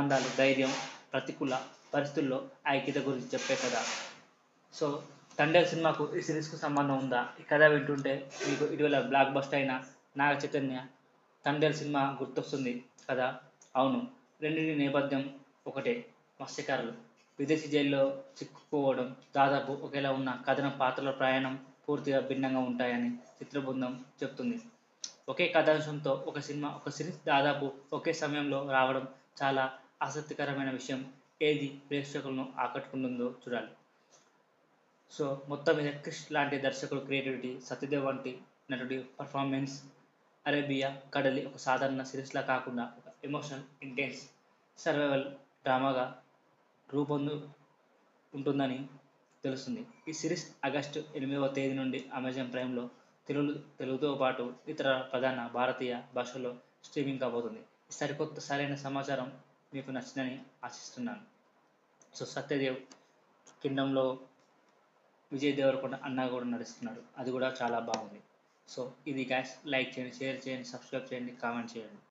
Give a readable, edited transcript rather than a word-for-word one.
అందాలు, ధైర్యం, ప్రతికూల పరిస్థితుల్లో ఐక్యత గురించి చెప్పే కథ. సో తండేల్ సినిమాకు ఈ సిరీస్కు సంబంధం ఉందా? ఈ కథ వింటుంటే మీకు ఇటీవల బ్లాక్ బస్టర్ అయిన నాగ చైతన్య తండేల్ సినిమా గుర్తొస్తుంది కదా? అవును, రెండింటి నేపథ్యం ఒకటే. మత్స్యకారులు విదేశీ జైల్లో చిక్కుకోవడం, దాదాపు ఒకేలా ఉన్న కథనం పాత్రల ప్రయాణం పూర్తిగా భిన్నంగా ఉంటాయని చిత్రబృందం చెప్తుంది. ఒకే కథాంశంతో ఒక సినిమా, ఒక సిరీస్ దాదాపు ఒకే సమయంలో రావడం చాలా ఆసక్తికరమైన విషయం. ఏది ప్రేక్షకులను ఆకట్టుకుంటుందో చూడాలి. సో మొత్తం మీద క్రిష్ లాంటి దర్శకుడు క్రియేటివిటీ, సత్యదేవ్ వంటి నటుడి పర్ఫార్మెన్స్, అరేబియా కడలి ఒక సాధారణ సిరీస్లా కాకుండా ఒక ఎమోషనల్, ఇంటెన్స్ సర్వైవల్ డ్రామాగా రూపొందు ఉంటుందని తెలుస్తుంది. ఈ సిరీస్ ఆగస్టు 8వ తేదీ నుండి అమెజాన్ ప్రైమ్లో తెలుగుతో పాటు ఇతర ప్రధాన భారతీయ భాషల్లో స్ట్రీమింగ్ కాబోతుంది. ఈ సరికొత్త సరైన సమాచారం మీకు నచ్చిందని ఆశిస్తున్నాను. సో సత్యదేవ్ కింగ్డమ్లో విజయ్ దేవరకొండ అన్న కూడా నడుస్తున్నాడు, అది కూడా చాలా బాగుంది. సో ఇది గ్యాస్, లైక్ చేయండి, షేర్ చేయండి, సబ్స్క్రైబ్ చేయండి, కామెంట్ చేయండి.